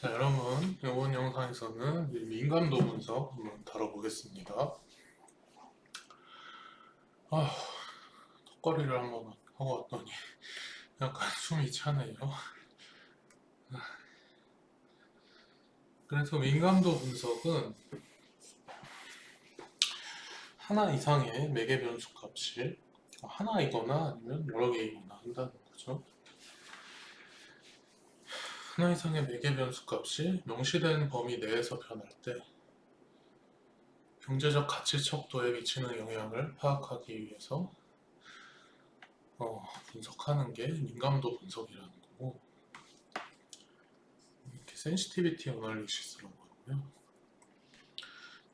자, 여러분, 이번 영상에서는 이 민감도 분석 한번 다뤄보겠습니다. 아, 턱걸이를 한번 하고 왔더니 약간 숨이 차네요. 그래서 민감도 분석은 하나 이상의 매개 변수 값이 하나이거나 아니면 여러 개이거나 한다는 거죠. 하나 이상의 매개 변수 값이 명시된 범위 내에서 변할 때 경제적 가치 척도에 미치는 영향을 파악하기 위해서 분석하는 게 민감도 분석이라는 거고, 이렇게 센시티비티 어널리시스라고 하고요.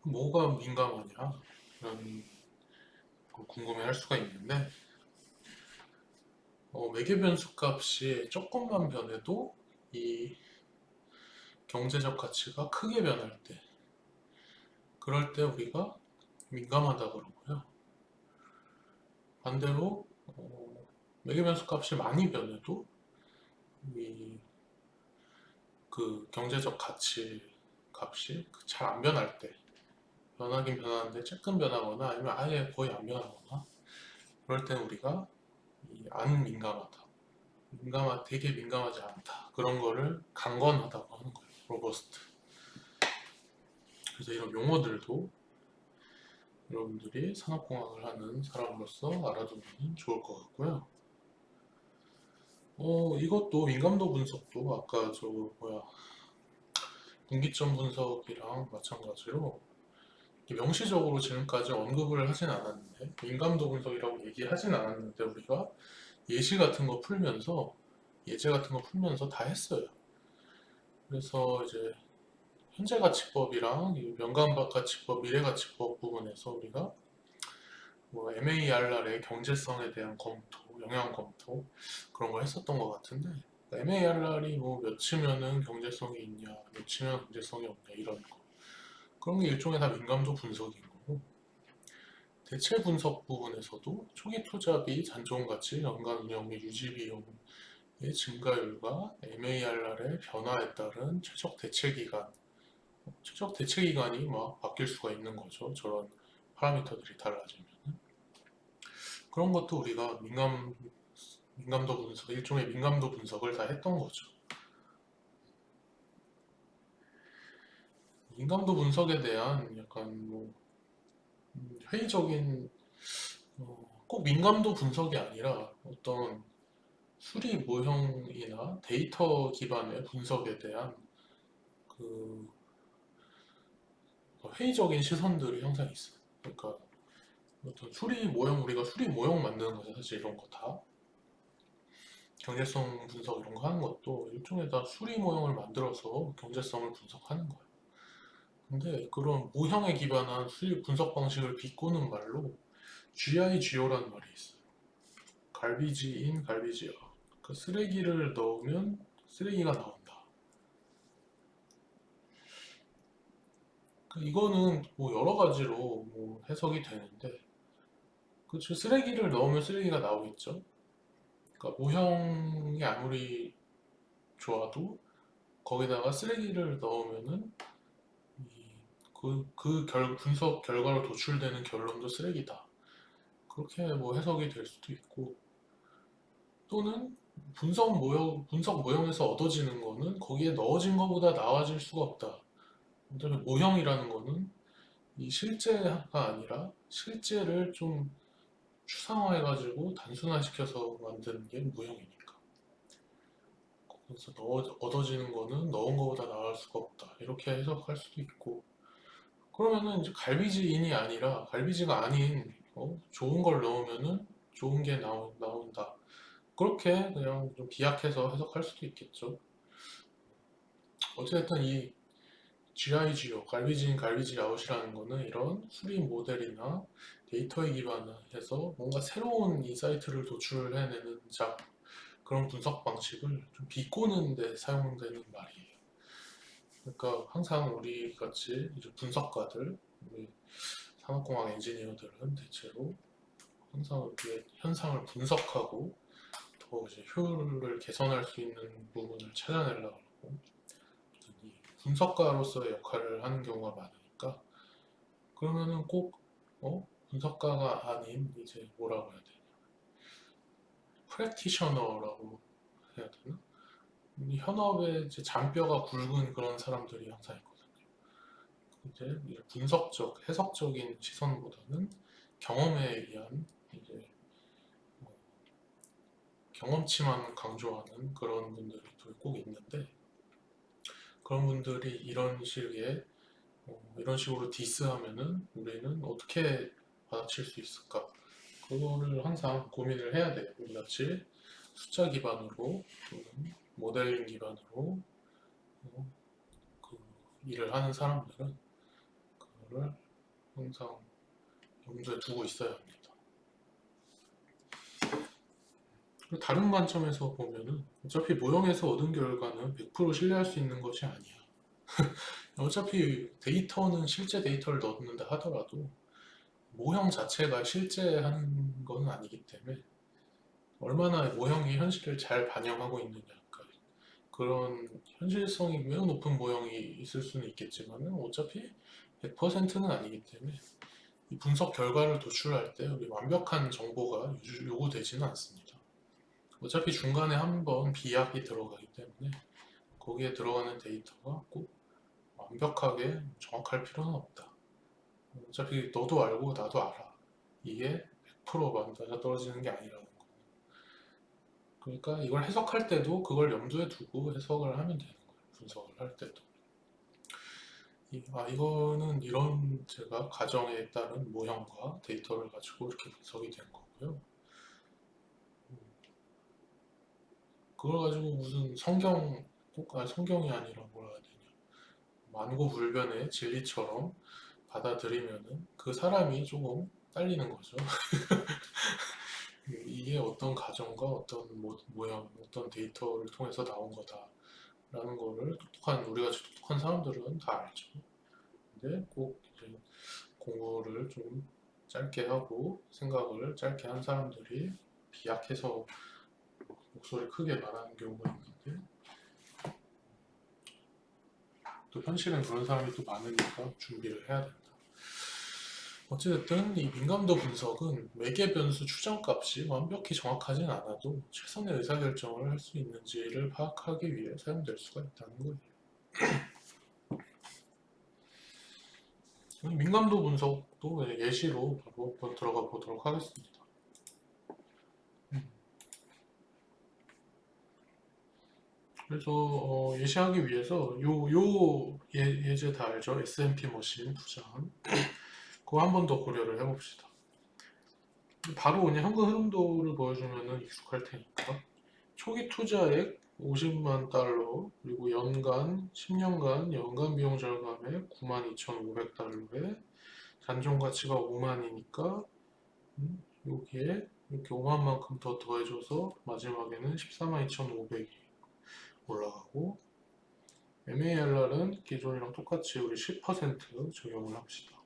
뭐가 민감하냐 이런 걸 궁금해할 수가 있는데, 매개 변수 값이 조금만 변해도 이 경제적 가치가 크게 변할 때, 그럴 때 우리가 민감하다 그러고요. 반대로 매개 변수 값이 많이 변해도 이 그 경제적 가치 값이 잘 안 변할 때, 변하긴 변하는데 조금 변하거나 아니면 아예 거의 안 변하거나, 그럴 때 우리가 안 민감하다, 되게 민감하지 않다, 그런 거를 강건하다고 하는 거예요. 로버스트. 그래서 이런 용어들도 여러분들이 산업공학을 하는 사람으로서 알아두면 좋을 것 같고요. 이것도 민감도 분석도 아까 분기점 분석이랑 마찬가지로 명시적으로 지금까지 언급을 하진 않았는데, 민감도 분석이라고 얘기하진 않았는데 우리가 예시 같은 거 풀면서, 예제 같은 거 풀면서 다 했어요. 그래서 이제 현재가치법이랑 명감가치법, 미래가치법 부분에서 우리가 뭐 MARR의 경제성에 대한 검토, 영향 검토, 그런 걸 했었던 것 같은데, MARR이 뭐 몇이면은 경제성이 있냐, 몇이면 경제성이 없냐, 이런 거, 그런 게 일종의 다 민감도 분석인 거고, 대체 분석 부분에서도 초기 투자비, 잔존 가치, 연간 운영 및 유지 비용의 증가율과 MARR의 변화에 따른 최적 대체 기간이 막 바뀔 수가 있는 거죠. 저런 파라미터들이 달라지면. 그런 것도 우리가 민감도 분석, 일종의 민감도 분석을 다 했던 거죠. 민감도 분석에 대한 약간 회의적인, 꼭 민감도 분석이 아니라 어떤 수리 모형이나 데이터 기반의 분석에 대한 그 회의적인 시선들이 항상 있어요. 그러니까 어떤 수리 모형, 우리가 수리 모형 만드는 거죠. 사실 이런 거 다. 경제성 분석 이런 거 하는 것도 일종의 다 수리 모형을 만들어서 경제성을 분석하는 거예요. 근데 그런 모형에 기반한 수리 분석 방식을 비꼬는 말로 GIGO라는 말이 있어요. 갈비지 인, 갈비지 아웃. 그 쓰레기를 넣으면 쓰레기가 나온다. 이거는 뭐 여러 가지로 뭐 해석이 되는데, 그렇죠. 쓰레기를 넣으면 쓰레기가 나오겠죠. 그러니까 모형이 아무리 좋아도 거기다가 쓰레기를 넣으면은 분석 결과로 도출되는 결론도 쓰레기다. 그렇게 뭐 해석이 될 수도 있고, 또는 분석 모형에서 얻어지는 거는 거기에 넣어진 것보다 나아질 수가 없다. 왜냐면 모형이라는 거는 이 실제가 아니라 실제를 좀 추상화해가지고 단순화시켜서 만드는 게 모형이니까. 그래서 얻어지는 거는 넣은 것보다 나을 수가 없다. 이렇게 해석할 수도 있고, 그러면은 이제 갈비지인이 아니라 갈비지가 아닌 좋은 걸 넣으면은 좋은 게 나온다. 그렇게 그냥 좀 비약해서 해석할 수도 있겠죠. 어쨌든 이 GIGO, 갈비지인, 갈비지 아웃이라는 거는 이런 수리 모델이나 데이터에 기반해서 뭔가 새로운 인사이트를 도출해내는 그런 분석 방식을 좀 비꼬는 데 사용되는 말이에요. 그러니까 항상 우리 같이 이제 분석가들, 우리 산업공학 엔지니어들은 대체로 항상 우리의 현상을 분석하고 더 이제 효율을 개선할 수 있는 부분을 찾아내려고 하고, 분석가로서의 역할을 하는 경우가 많으니까 그러면은 꼭 분석가가 아닌 이제 뭐라고 해야 되냐 프랙티셔너라고 해야 되나? 이 현업에 이제 잔뼈가 굵은 그런 사람들이 항상 있거든요. 이제 분석적, 해석적인 시선보다는 경험에 의한 이제 뭐 경험치만 강조하는 그런 분들이 또 꼭 있는데 그런 분들이 이런 식으로 디스하면은 우리는 어떻게 받아칠 수 있을까? 그거를 항상 고민을 해야 돼요. 우리같이 숫자 기반으로 또는 모델링 기반으로 어, 그 일을 하는 사람들은 그거를 항상 염두에 두고 있어야 합니다. 그리고 다른 관점에서 보면은 어차피 모형에서 얻은 결과는 100% 신뢰할 수 있는 것이 아니야. 어차피 데이터는 실제 데이터를 넣는다 하더라도 모형 자체가 실제 하는 건 아니기 때문에 얼마나 모형이 현실을 잘 반영하고 있느냐 그러니까 그런 현실성이 매우 높은 모형이 있을 수는 있겠지만 어차피 100%는 아니기 때문에 이 분석 결과를 도출할 때 우리 완벽한 정보가 요구되지는 않습니다. 어차피 중간에 한번 비약이 들어가기 때문에 거기에 들어가는 데이터가 꼭 완벽하게 정확할 필요는 없다. 어차피 너도 알고 나도 알아. 이게 100% 맞아 떨어지는 게 아니라는 거. 그러니까 이걸 해석할 때도 그걸 염두에 두고 해석을 하면 되는 거예요. 분석을 할 때도. 이거는 이런 제가 가정에 따른 모형과 데이터를 가지고 이렇게 분석이 된 거고요. 그걸 가지고 무슨 성경이 아니라 뭐라 해야 되냐. 만고불변의 진리처럼 받아들이면은 그 사람이 조금 딸리는 거죠. 이게 어떤 가정과 어떤 모형, 어떤 데이터를 통해서 나온 거다라는 거를 우리가 똑똑한 사람들은 다 알죠. 근데 꼭 이제 공부를 좀 짧게 하고 생각을 짧게 한 사람들이 비약해서 목소리 크게 말하는 경우가 있는데 또 현실은 그런 사람이 또 많으니까 준비를 해야 된다. 어찌됐든 이 민감도 분석은 매개 변수 추정값이 완벽히 정확하진 않아도 최선의 의사결정을 할 수 있는지를 파악하기 위해 사용될 수가 있다는 거예요. 민감도 분석도 예시로 바로 한번 들어가 보도록 하겠습니다. 그래서 예시하기 위해서 예제 다 알죠? S&P 머신 투자한 그거 한 번 더 고려를 해봅시다. 바로 그냥 현금 흐름도를 보여주면 익숙할 테니까 초기 투자액 50만 달러 그리고 연간 10년간 연간 비용 절감액 92,500달러에 잔존 가치가 5만이니까 여기에 이렇게 5만만큼 더 더해줘서 마지막에는 142,500이 올라가고 MARR은 기존이랑 똑같이 우리 10% 적용을 합시다.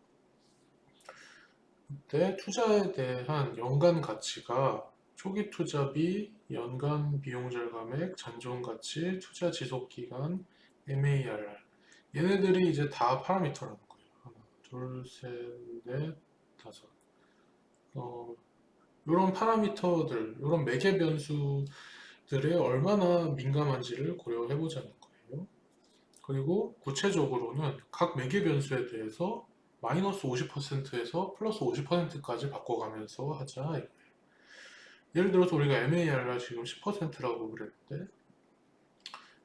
이때 투자에 대한 연간 가치가 초기 투자비, 연간 비용 절감액, 잔존 가치, 투자 지속 기간, MARR 얘네들이 이제 다 파라미터라는 거예요. 하나, 둘, 셋, 넷, 다섯. 이런 파라미터들, 이런 매개 변수들에 얼마나 민감한지를 고려해 보자는 거예요. 그리고 구체적으로는 각 매개 변수에 대해서 마이너스 50%에서 플러스 50%까지 바꿔가면서 하자 이거예요. 예를 들어서 우리가 MAR가 지금 10%라고 그랬는데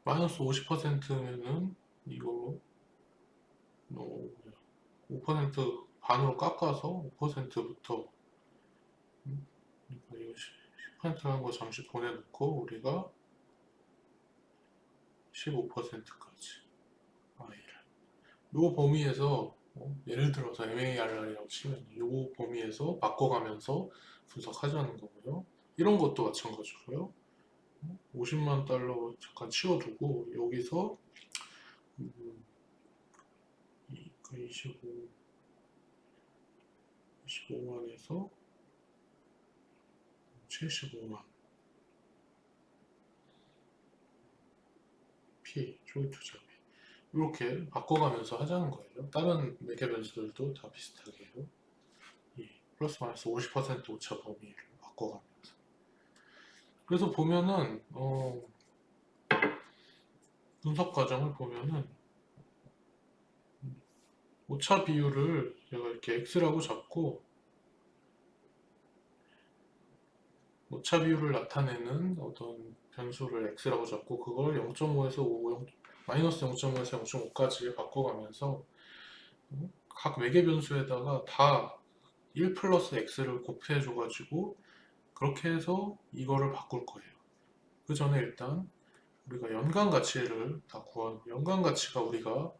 마이너스 50%면은 이거 5% 반으로 깎아서 5%부터 그러니까 이거 10%라는 거 잠시 보내놓고 우리가 15%까지 요 범위에서 예를 들어서 MARR이라고 치면 요 범위에서 바꿔가면서 분석하자는 거고요. 이런 것도 마찬가지로요. 50만 달러 잠깐 치워두고 여기서 25만에서 75만 P 초기 투자비 이렇게 바꿔가면서 하자는 거예요. 다른 매개 변수들도 다 비슷하게요. 이 플러스 마이너스 50% 오차 범위를 바꿔가면서. 그래서 보면은 분석 과정을 보면은 오차 비율을 제가 이렇게 x라고 잡고 오차 비율을 나타내는 어떤 변수를 x라고 잡고 그걸 0.5에서 5, 마이너스 0.5에서 0.5까지 바꿔가면서 각 매개 변수에다가 다 1 플러스 x를 곱해줘가지고 그렇게 해서 이거를 바꿀 거예요. 그 전에 일단 우리가 연간 가치를 다 연간 가치가 우리가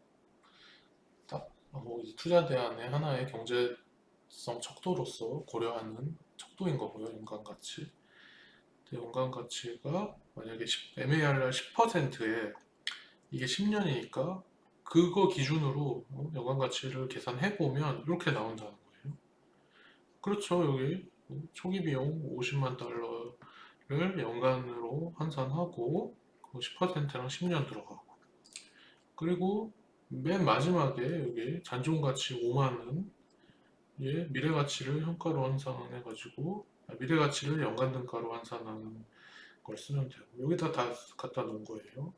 딱 투자 대안의 하나의 경제성 척도로서 고려하는 척도인 거고요. 연간 가치. 연간 가치가 만약에 MARR 10%에 이게 10년이니까 그거 기준으로 연간 가치를 계산해 보면 이렇게 나온다는 거예요. 그렇죠. 여기 초기 비용 50만 달러를 연간으로 환산하고 10%랑 10년 들어가고 그리고 맨 마지막에 여기 잔존 가치 5만 원 예, 미래 가치를 현가로 환산해 가지고 미래 가치를 연간 등가로 환산하는 걸 쓰면 되고 여기다 다 갖다 놓은 거예요.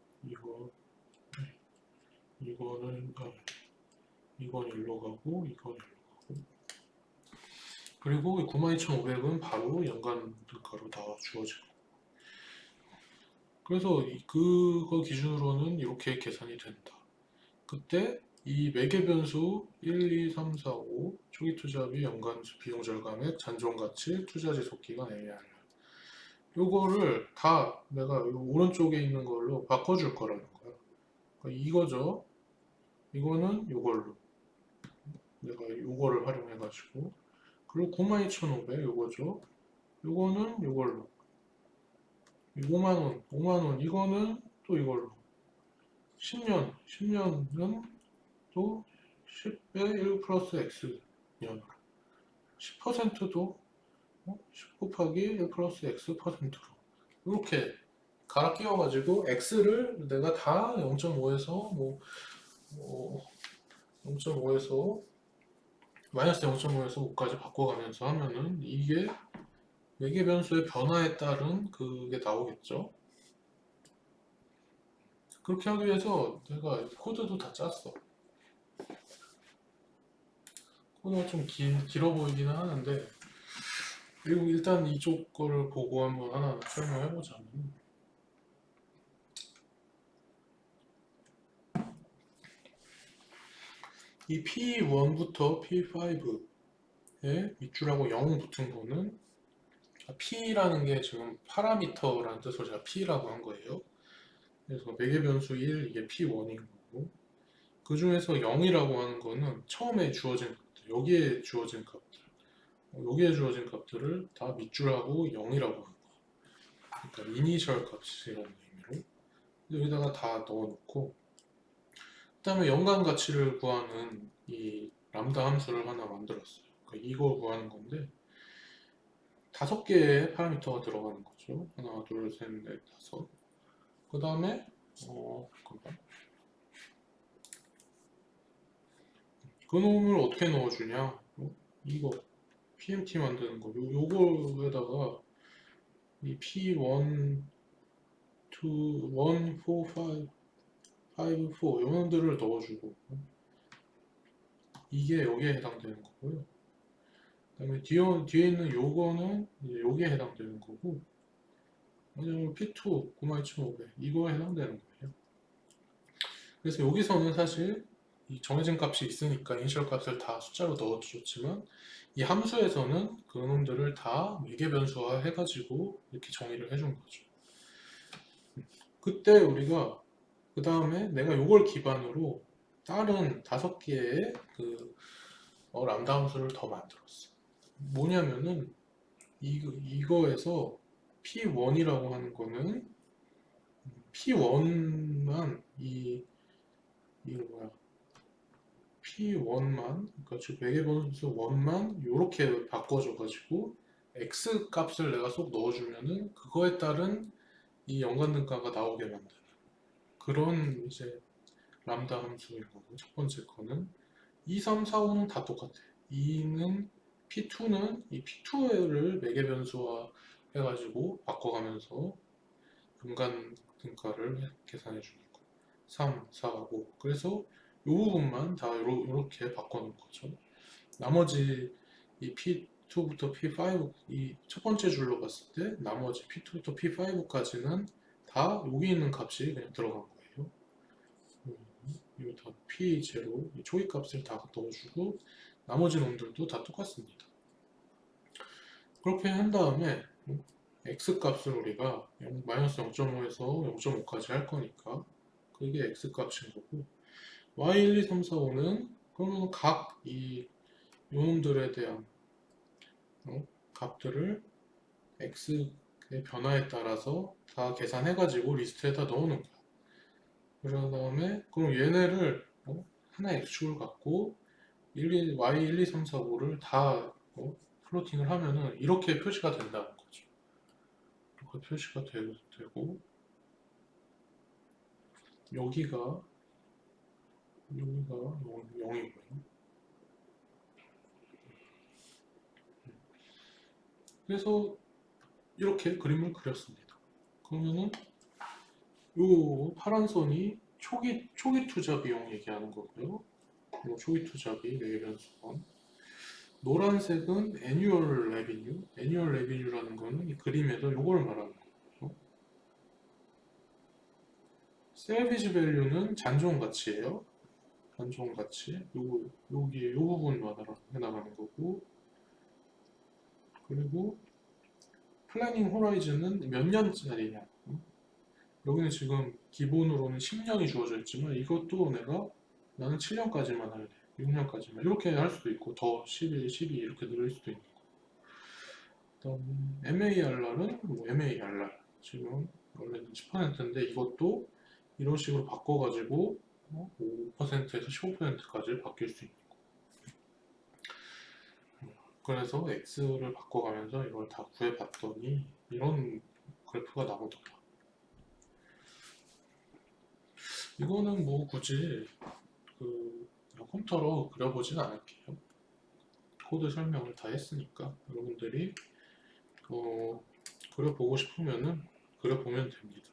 이거는 이건 일로 가고 이건 일로 가고 그리고 92,500은 바로 연간 등가로 다 주어지고 그래서 그거 기준으로는 이렇게 계산이 된다. 그때 이 매개 변수 1, 2, 3, 4, 5 초기 투자비 연간 비용 절감액 잔존 가치 투자 지속 기간 AR 요거를 다 내가 요 오른쪽에 있는 걸로 바꿔줄 거라는 거야. 그러니까 이거죠. 이거는 요걸로 내가 요거를 활용해가지고 그리고 92,500 요거죠. 요거는 요걸로 5만원 5만원 이거는 또 이걸로 10년은 또 10배 1 플러스 x 년으로 10%도 10 곱하기 1 플러스 x 퍼센트로 이렇게 갈아 끼워가지고 x를 내가 다 0.5에서 0.5에서 마이너스 0.5에서 5까지 바꿔가면서 하면은 이게 매개 변수의 변화에 따른 그게 나오겠죠. 그렇게 하기 위해서 내가 코드도 다 짰어. 코드가 좀 길어 보이기는 하는데 그리고 일단 이쪽 거를 보고 한번 하나 설명해 보자면 이 P1부터 P5에 밑줄하고 0 붙은 거는 P라는 게 지금 파라미터라는 뜻으로 제가 P라고 한 거예요. 그래서 매개 변수 1 이게 P1인 거고 그 중에서 0이라고 하는 거는 처음에 주어진 값들 여기에 주어진 값들 여기에 주어진 값들을 다 밑줄하고 0이라고 하는 거예요. 그러니까 이니셜 값이라는 의미로 여기다가 다 넣어놓고 그 다음에 연간 가치를 구하는 이 람다 함수를 하나 만들었어요. 그러니까 이걸 구하는 건데 5개의 파라미터가 들어가는 거죠. 하나, 둘, 셋, 넷, 다섯. 그 다음에 잠깐만. 그 놈을 어떻게 넣어주냐? 이거 PMT 만드는 거. 요거에다가 이 P1, 2, 1, 4, 5, 5, 4 이놈들을 넣어주고 이게 여기에 해당되는 거고요. 그 다음에 뒤에 있는 요거는 이제 여기에 해당되는 거고 왜냐면 P2 92,500 이거에 해당되는 거예요. 그래서 여기서는 사실 이 정해진 값이 있으니까 이니셜 값을 다 숫자로 넣어줬지만 이 함수에서는 그놈들을 다 매개 변수화 해가지고 이렇게 정의를 해준 거죠. 그때 우리가 그 다음에 내가 요걸 기반으로 다른 5개의 그 람다 함수를 더 만들었어. 뭐냐면은 이거에서 P1이라고 하는 거는 P1만 이거 뭐야 P1만 그러니까 즉 매개 변수 1만 이렇게 바꿔줘가지고 X 값을 내가 쏙 넣어주면은 그거에 따른 이 연관 등가가 나오게 만드는 그런 이제 람다 함수인 거고, 첫 번째 거는 2, 3, 4, 5는 다 똑같아. 2는 P2는 이 P2를 매개 변수화 해가지고 바꿔가면서 연간 등가를 계산해 주는 거. 3, 4, 5. 그래서 이 부분만 다 이렇게 바꿔놓은 거죠. 나머지 이 P2부터 P5 이 첫 번째 줄로 봤을 때 나머지 P2부터 P5까지는 다 여기 있는 값이 그냥 들어간 거예요. 이거 다 P0 이 초기 값을 다 넣어주고 나머지 놈들도 다 똑같습니다. 그렇게 한 다음에 x 값을 우리가 마이너스 0.5에서 0.5까지 할 거니까 그게 x 값인 거고 y 1, 2, 3, 4, 5는 그러면 각 이 요놈들에 대한 값들을 x의 변화에 따라서 다 계산해가지고 리스트에다 넣어놓은 거야. 그런 다음에 그럼 얘네를 하나의 x축을 갖고 y 1, 2, 3, 4, 5를 다 플로팅을 하면은 이렇게 표시가 된다는 거죠. 이렇게 표시가 되고 여기가 0이고요. 그래서 이렇게 그림을 그렸습니다. 그러면은 요 파란 선이 초기 투자 비용 얘기하는 거고요. 요 초기 투자비 매개변수건. 노란색은 annual revenue. annual revenue라는 거는 이 그림에서 요걸 말하는 거예요. salvage value는 잔존 가치예요. 잔존 가치. 여기 요 부분만 해나가는 거고. 그리고 플래닝 호라이즌은 몇 년짜리냐. 여기는 지금 기본으로는 10년이 주어져 있지만 이것도 나는 7년까지만 할래. 6년까지만 이렇게 할 수도 있고 더 11, 12 이렇게 늘릴 수도 있는 거. 그다음에 MARR은 뭐 MARR 지금 원래는 10%인데 이것도 이런 식으로 바꿔가지고 5%에서 15%까지 바뀔 수 있는 거. 그래서 X를 바꿔가면서 이걸 다 구해봤더니 이런 그래프가 나오더라. 이거는 뭐 굳이 컴퓨터로 그려보진 않을게요. 코드 설명을 다 했으니까 여러분들이 그려보고 싶으면은 그려보면 됩니다.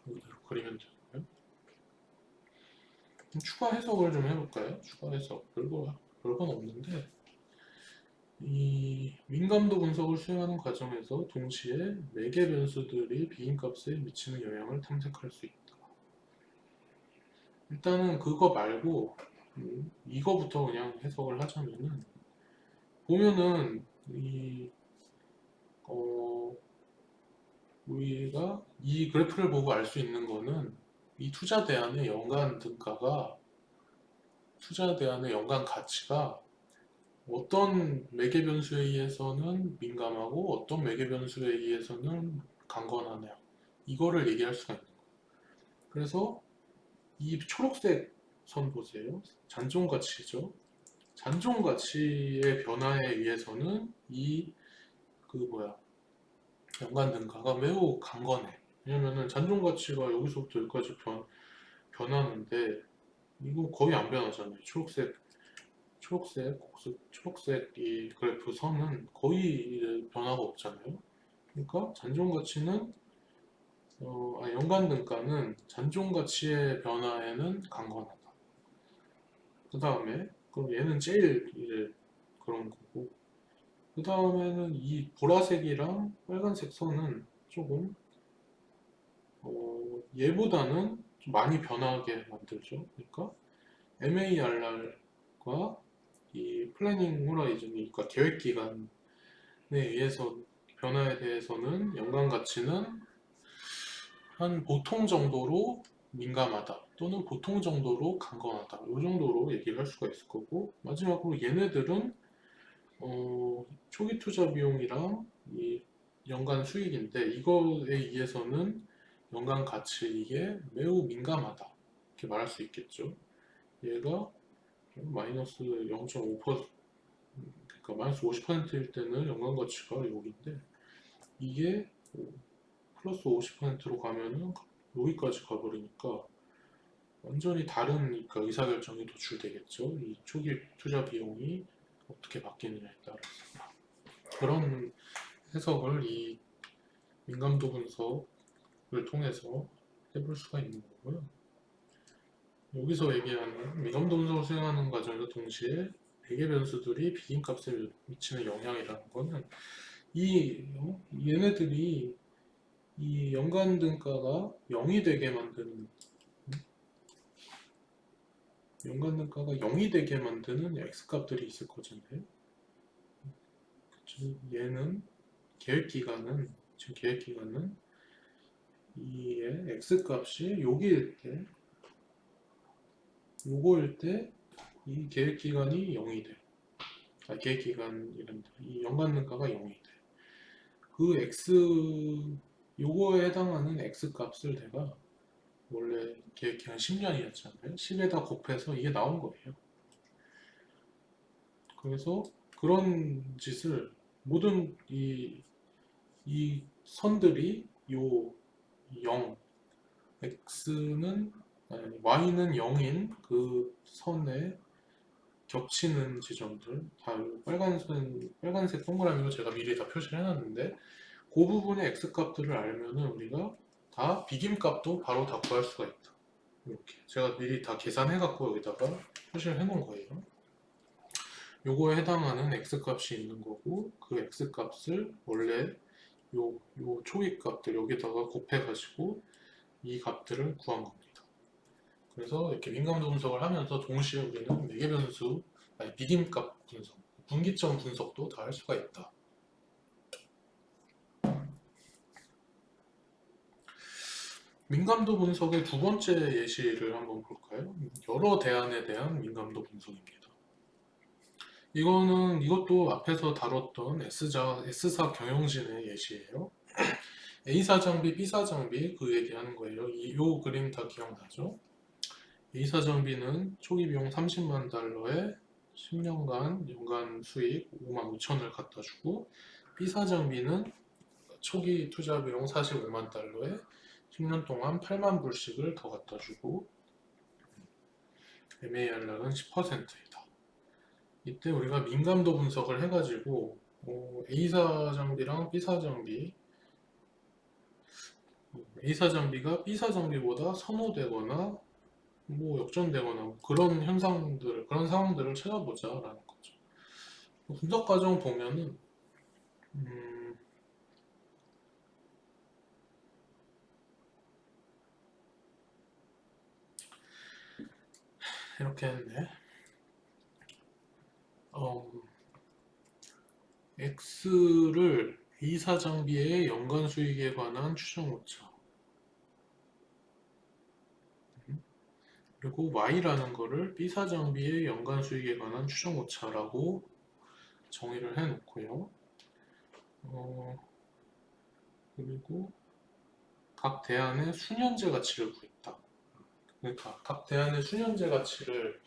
여기대로 그리면 되고요. 추가 해석을 좀 해볼까요? 추가 해석 별건 없는데 이 민감도 분석을 수행하는 과정에서 동시에 매개 변수들이 비인값에 미치는 영향을 탐색할 수 있다. 일단은 그거 말고 이거부터 그냥 해석을 하자면은 보면은 우리가 이 그래프를 보고 알 수 있는 거는 이 투자 대안의 연간 등가가 투자 대안의 연간 가치가 어떤 매개 변수에 의해서는 민감하고 어떤 매개 변수에 의해서는 강건하냐 이거를 얘기할 수가 있는 거예요. 그래서 이 초록색 선 보세요. 잔존 가치죠. 잔존 가치의 변화에 의해서는 연간 등가가 매우 강건해. 왜냐면은 잔존 가치가 여기서부터 여기까지 변하는데 이거 거의 안 변하잖아요. 초록색 이 그래프 선은 거의 변화가 없잖아요. 그러니까 잔존 가치는 연간 등가는 잔존 가치의 변화에는 강건하다. 그 다음에 그럼 얘는 제일 이제 그런 거고 그 다음에는 이 보라색이랑 빨간색 선은 조금 얘보다는 좀 많이 변하게 만들죠. 그러니까 MARR과 이 플래닝 호라이즌이 그러니까 계획 기간에 의해서 변화에 대해서는 연간 가치는 한 보통 정도로 민감하다 또는 보통 정도로 강건하다 이 정도로 얘기를 할 수가 있을 거고 마지막으로 얘네들은 초기 투자 비용이랑 이 연간 수익인데 이거에 의해서는 연간 가치 이게 매우 민감하다 이렇게 말할 수 있겠죠. 얘가 마이너스 0.5% 그러니까 마이너스 50%일 때는 연간 가치가 여기인데 이게 플러스 50%로 가면은 여기까지 가버리니까 완전히 다른 그러니까 의사결정이 도출되겠죠. 이 초기 투자 비용이 어떻게 바뀌느냐에 따라서 그런 해석을 이 민감도 분석을 통해서 해볼 수가 있는 거고요. 여기서 얘기하는 민감도 분석을 수행하는 과정에서 동시에 매개 변수들이 비긴값에 미치는 영향이라는 거는 얘네들이 이 연간 등가가 0이 되게 만드는 연간 등가가 0이 되게 만드는 x값들이 있을 거잖아요. 그쵸? 얘는 지금 계획기간은 이의 x값이 여기일 때 요거일 때 이 계획기간이 0이 돼. 계획기간이란다. 이 연간 등가가 0이 돼. 그 x 요거에 해당하는 x값을 내가 원래 계획기간 10년이었잖아요. 10에다 곱해서 이게 나온 거예요. 그래서 그런 짓을 모든 이 선들이 요 0, x는 아니 y는 0인 그 선에 겹치는 지점들 다 빨간색 동그라미로 제가 미리 다 표시를 해놨는데 그 부분의 x값들을 알면은 우리가 다 비김값도 바로 다 구할 수가 있다. 이렇게 제가 미리 다 계산해 갖고 여기다가 표시를 해 놓은 거예요. 요거에 해당하는 x값이 있는 거고 그 x값을 원래 요 초기 값들 여기다가 곱해 가지고 이 값들을 구한 겁니다. 그래서 이렇게 민감도 분석을 하면서 동시에 우리는 매개 변수 아니 비김값 분석 분기점 분석도 다 할 수가 있다. 민감도 분석의 두 번째 예시를 한번 볼까요? 여러 대안에 대한 민감도 분석입니다. 이것도 앞에서 다뤘던 S사 경영진의 예시예요. A사 장비, B사 장비 그 얘기하는 거예요. 요 그림 다 기억나죠? A사 장비는 초기 비용 30만 달러에 10년간 연간 수익 5만 5천을 갖다 주고 B사 장비는 초기 투자 비용 45만 달러에 10년 동안 8만 불씩을 더 갖다 주고 MAR락은 10%이다. 이때 우리가 민감도 분석을 해가지고 A사 장비랑 B사 장비 A사 장비가 B사 장비보다 선호되거나 뭐 역전되거나 그런 현상들 그런 상황들을 찾아보자라는 거죠. 분석 과정 보면은 이렇게 했네. X를 A사 장비의 연간 수익에 관한 추정 오차 그리고 Y라는 거를 B사 장비의 연간 수익에 관한 추정 오차라고 정의를 해 놓고요. 그리고 각 대안의 수년제 가치를 구했다. 그러니까 각 대안의 수년제 가치를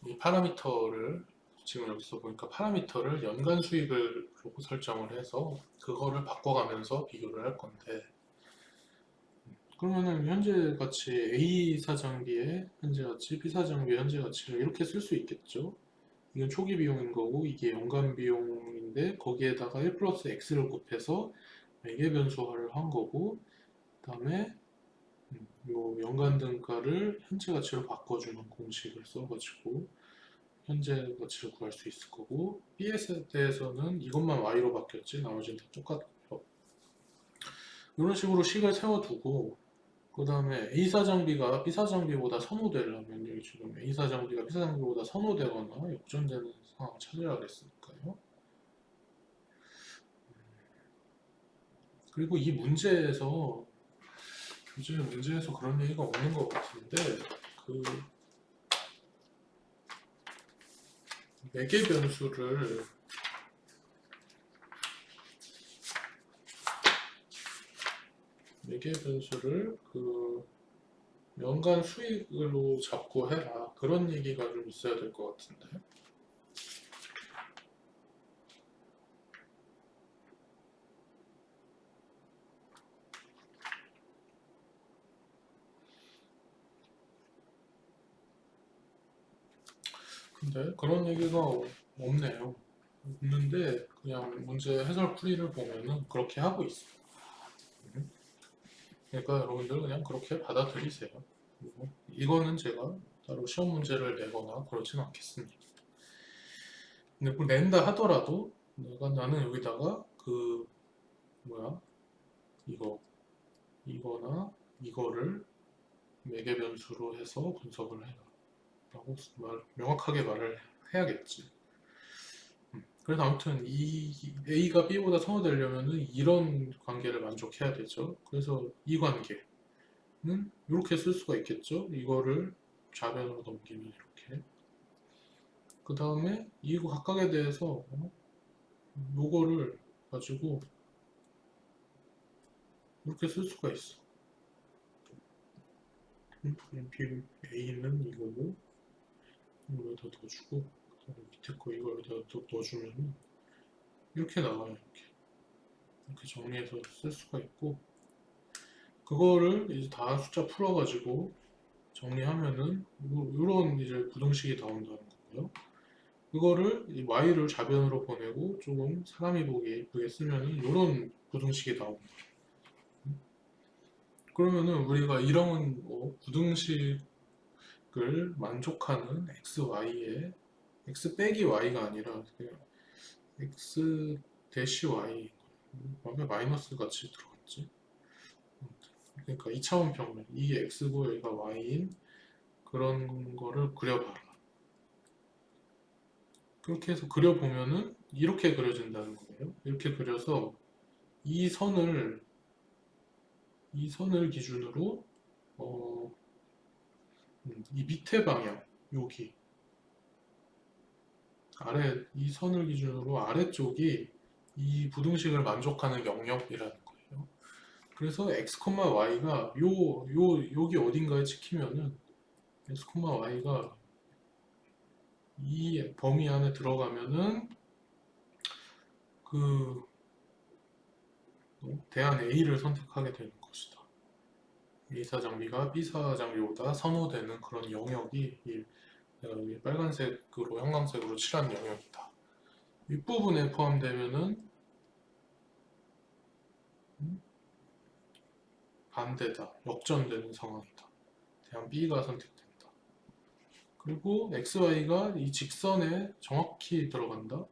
이 파라미터를 지금 여기서 보니까 파라미터를 연간 수익을 설정을 해서 그거를 바꿔가면서 비교를 할 건데 그러면은 현재 가치 A 사장비의 현재 가치, B 사장비의 현재 가치를 이렇게 쓸 수 있겠죠. 이건 초기 비용인 거고 이게 연간 비용인데 거기에다가 1 플러스 X를 곱해서 매개 변수화를 한 거고 그 다음에 요 연간 등가를 현재 가치로 바꿔주는 공식을 써가지고 현재 가치를 구할 수 있을 거고 B에 대해서는 이것만 Y로 바뀌었지 나머지는 다 똑같아요. 이런 식으로 식을 세워두고 그 다음에 A사 장비가 B사 장비보다 선호되려면 여기 지금 A사 장비가 B사 장비보다 선호되거나 역전되는 상황을 찾아야겠으니까요. 그리고 이 문제에서 교재 문제에서 그런 얘기가 없는 것 같은데 그 매개 변수를 그 연간 수익으로 잡고 해라 그런 얘기가 좀 있어야 될 것 같은데 근데 그런 얘기가 없네요. 없는데 그냥 문제 해설풀이를 보면은 그렇게 하고 있어요. 그러니까 여러분들 그냥 그렇게 받아들이세요. 그리고 이거는 제가 따로 시험 문제를 내거나 그러진 않겠습니다. 근데 그걸 낸다 하더라도 나는 여기다가 그 뭐야 이거 이거나 이거를 매개 변수로 해서 분석을 해라 라고 명확하게 말을 해야겠지. 그래서 아무튼 이 A가 B보다 선호되려면은 이런 관계를 만족해야 되죠. 그래서 이 관계는 이렇게 쓸 수가 있겠죠. 이거를 좌변으로 넘기면 이렇게. 그 다음에 이거 각각에 대해서 요거를 가지고 이렇게 쓸 수가 있어. A는 이거고 이거 여기다 넣어주고 밑에 거 이거 여기다 넣어주면 이렇게 나와요. 이렇게 정리해서 쓸 수가 있고 그거를 이제 다 숫자 풀어가지고 정리하면은 이런 이제 부등식이 나온다는 거고요. 그거를 이 y를 좌변으로 보내고 조금 사람이 보기에 예쁘게 쓰면은 이런 부등식이 나옵니다. 그러면은 우리가 이런 부등식을 만족하는 x, y에 x 빼기 y가 아니라 그냥 x 대시 y 왜 마이너스 같이 들어갔지? 그러니까 2차원 평면 이 x고 여기가 y인 그런 거를 그려봐라. 그렇게 해서 그려보면은 이렇게 그려진다는 거예요. 이렇게 그려서 이 선을 기준으로 어, 이 밑에 방향 여기 아래 이 선을 기준으로 아래쪽이 이 부등식을 만족하는 영역이라는 거예요. 그래서 x, y가 여기 어딘가에 찍히면은 x, y가 이 범위 안에 들어가면은 그 대안 A를 선택하게 되는 것이다. A사 장비가 B사 장비보다 선호되는 그런 영역이 내가 여기 빨간색으로 형광색으로 칠한 영역이다. 윗부분에 포함되면은 반대다. 역전되는 상황이다. 대안 B가 선택된다. 그리고 XY가 이 직선에 정확히 들어간다.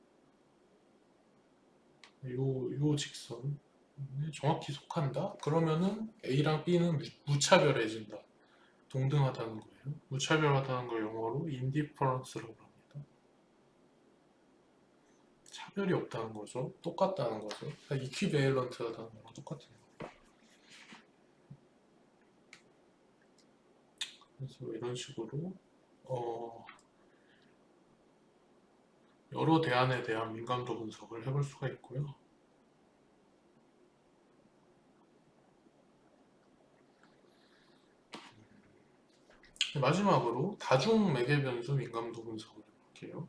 요 직선에 정확히 속한다. 그러면은 A랑 B는 무차별해진다. 동등하다는 거예요. 무차별하다는 걸 영어로 indifference라고 합니다. 차별이 없다는 거죠. 똑같다는 거죠. 그러니까 equivalent하다는 거랑 똑같은 거예요. 그래서 이런 식으로 여러 대안에 대한 민감도 분석을 해볼 수가 있고요. 마지막으로 다중 매개 변수 민감도 분석을 해볼게요.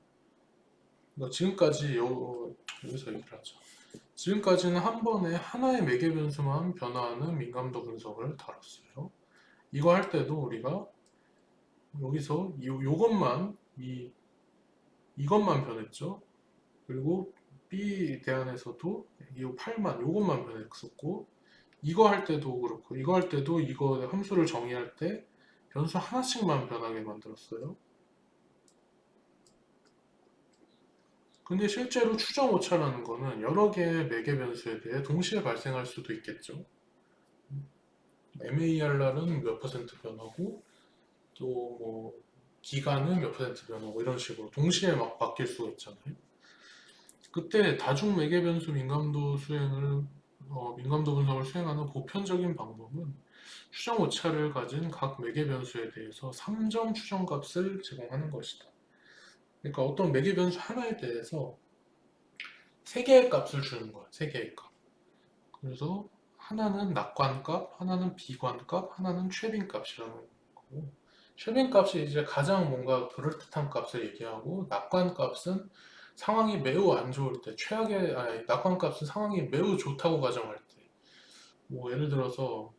그러니까 지금까지 여기서 얘기를 하죠. 지금까지는 한 번에 하나의 매개 변수만 변화하는 민감도 분석을 다뤘어요. 이거 할 때도 우리가 여기서 요것만 이것만 변했죠. 그리고 B 대안에서도 이 8만 요것만 변했었고 이거 할 때도 그렇고 이거 할 때도 이거 함수를 정의할 때 변수 하나씩만 변하게 만들었어요. 근데 실제로 추정 오차라는 거는 여러 개의 매개 변수에 대해 동시에 발생할 수도 있겠죠. MAR은 몇 퍼센트 변하고 또 뭐 기간은 몇 퍼센트 변하고 이런 식으로 동시에 막 바뀔 수가 있잖아요. 그때 다중 매개 변수 민감도 분석을 수행하는 보편적인 방법은 추정 오차를 가진 각 매개 변수에 대해서 3점 추정값을 제공하는 것이다. 그러니까 어떤 매개 변수 하나에 대해서 3개의 값을 주는 거야. 3개의 값. 그래서 하나는 낙관값, 하나는 비관값, 하나는 최빈값이라는 거고 최빈값이 이제 가장 뭔가 그럴듯한 값을 얘기하고 낙관값은 상황이 매우 안 좋을 때 낙관값은 상황이 매우 좋다고 가정할 때 뭐 예를 들어서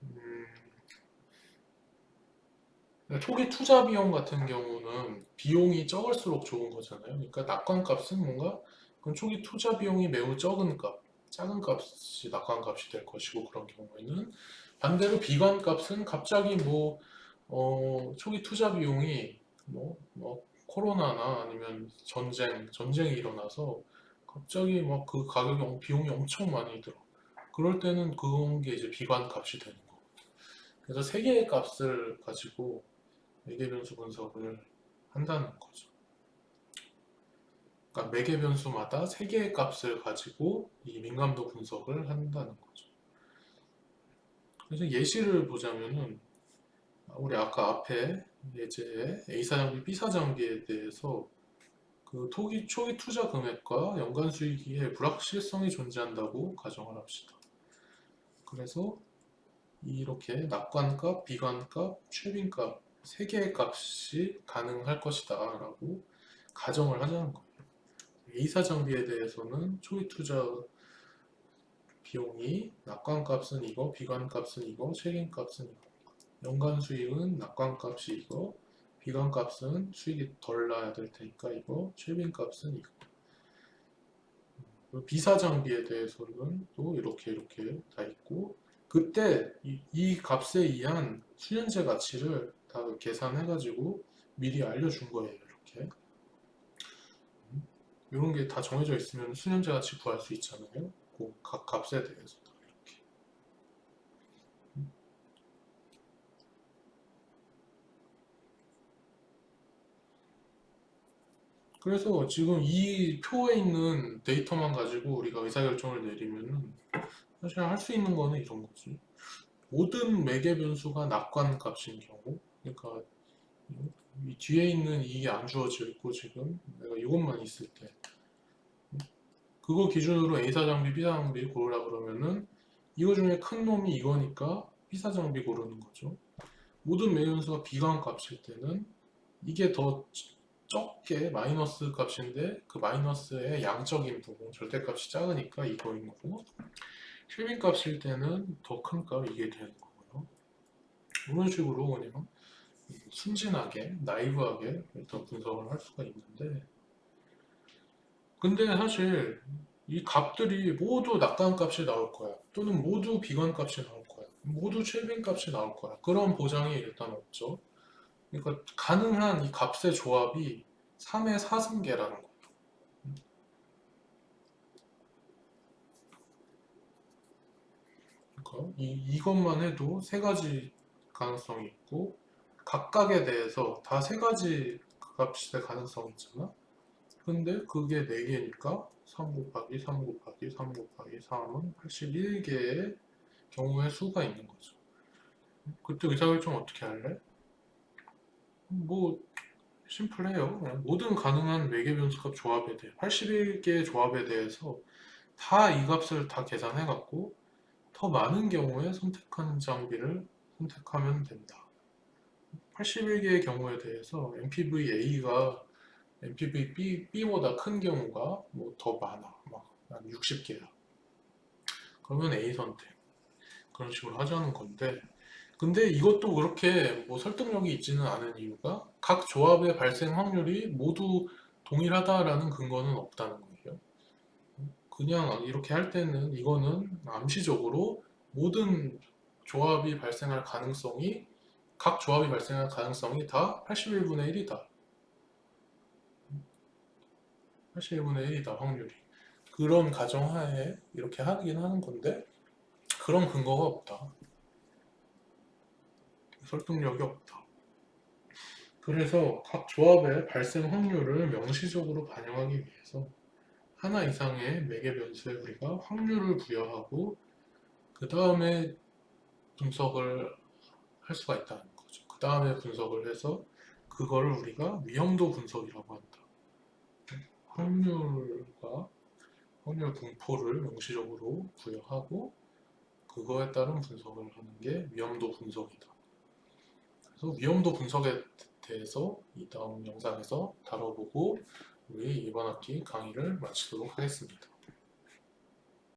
초기 투자 비용 같은 경우는 비용이 적을수록 좋은 거잖아요. 그러니까 낙관값은 뭔가 그건 초기 투자 비용이 매우 적은 값, 작은 값이 낙관값이 될 것이고 그런 경우에는 반대로 비관값은 갑자기 초기 투자 비용이 코로나나 아니면 전쟁이 일어나서 갑자기 막 그 가격이 비용이 엄청 많이 들어. 그럴 때는 그런 게 이제 비관값이 되는 거. 그래서 세 개의 값을 가지고 매개 변수 분석을 한다는 거죠. 그러니까 매개 변수마다 세 개의 값을 가지고 이 민감도 분석을 한다는 거죠. 그래서 예시를 보자면은 우리 아까 앞에 예제에 A사장비, B사장비에 대해서 그 초기 투자 금액과 연간 수익의 불확실성이 존재한다고 가정을 합시다. 그래서 이렇게 낙관값, 비관값, 최빈값 세 개의 값이 가능할 것이다 라고 가정을 하자는 거예요. A사 장비에 대해서는 초기 투자 비용이 낙관값은 이거, 비관값은 이거, 최빈값은 이거. 연간 수익은 낙관값이 이거, 비관값은 수익이 덜 나야 될 테니까 이거, 최빈값은 이거. B사 장비에 대해서는 또 이렇게 다 있고 그때 이 값에 의한 수년제 가치를 다 계산해가지고 미리 알려준 거예요. 이렇게 이런 게 다 정해져 있으면 수년제 가치 구할 수 있잖아요. 그 각 값에 대해서 다 이렇게. 그래서 지금 이 표에 있는 데이터만 가지고 우리가 의사결정을 내리면은 사실 할 수 있는 거는 이런 거지. 모든 매개 변수가 낙관값인 경우, 그러니까 이 뒤에 있는 이게 안 주어져 있고 지금 내가 이것만 있을 때 그거 기준으로 A사 장비, B사 장비 고르라 그러면은 이거 중에 큰 놈이 이거니까 B사 장비 고르는 거죠. 모든 매연수가 비관 값일 때는 이게 더 적게 마이너스 값인데 그 마이너스의 양적인 부분 절대값이 작으니까 이거인 거고 실빈 값일 때는 더 큰 값 이게 되는 거고요. 이런 식으로 그냥 순진하게 나이브하게 일단 분석을 할 수가 있는데 근데 사실 이 값들이 모두 낙관값이 나올 거야. 또는 모두 비관값이 나올 거야. 모두 최빈값이 나올 거야. 그런 보장이 일단 없죠. 그러니까 가능한 이 값의 조합이 3의 4승계라는 거예요. 그러니까 이것만 해도 세 가지 가능성이 있고 각각에 대해서 다 세 가지 값의 가능성이 있잖아. 근데 그게 4개니까 3 곱하기 3 곱하기 3 곱하기 3은 81개의 경우의 수가 있는 거죠. 그때 의사결정 어떻게 할래? 뭐 심플해요. 그냥 모든 가능한 매개 변수값 조합에 대해 81개의 조합에 대해서 다 이 값을 다 계산해갖고 더 많은 경우에 선택하는 장비를 선택하면 된다. 81개의 경우에 대해서 MPV-A가 MPV-B보다 큰 경우가 더 많아. 막 60개야. 그러면 A 선택. 그런 식으로 하자는 건데 근데 이것도 그렇게 설득력이 있지는 않은 이유가 각 조합의 발생 확률이 모두 동일하다라는 근거는 없다는 거예요. 그냥 이렇게 할 때는 이거는 암시적으로 모든 조합이 발생할 가능성이 각 조합이 발생할 가능성이 다 81분의 1이다. 81분의 1이다 확률이. 그런 가정하에 이렇게 하긴 하는 건데 그런 근거가 없다. 설득력이 없다. 그래서 각 조합의 발생 확률을 명시적으로 반영하기 위해서 하나 이상의 매개 변수에 우리가 확률을 부여하고 그 다음에 분석을 할 수가 있다는 거죠. 그 다음에 분석을 해서 그거를 우리가 위험도 분석이라고 한다. 확률 분포를 명시적으로 부여하고 그거에 따른 분석을 하는 게 위험도 분석이다. 그래서 위험도 분석에 대해서 이 다음 영상에서 다뤄보고 우리 이번 학기 강의를 마치도록 하겠습니다.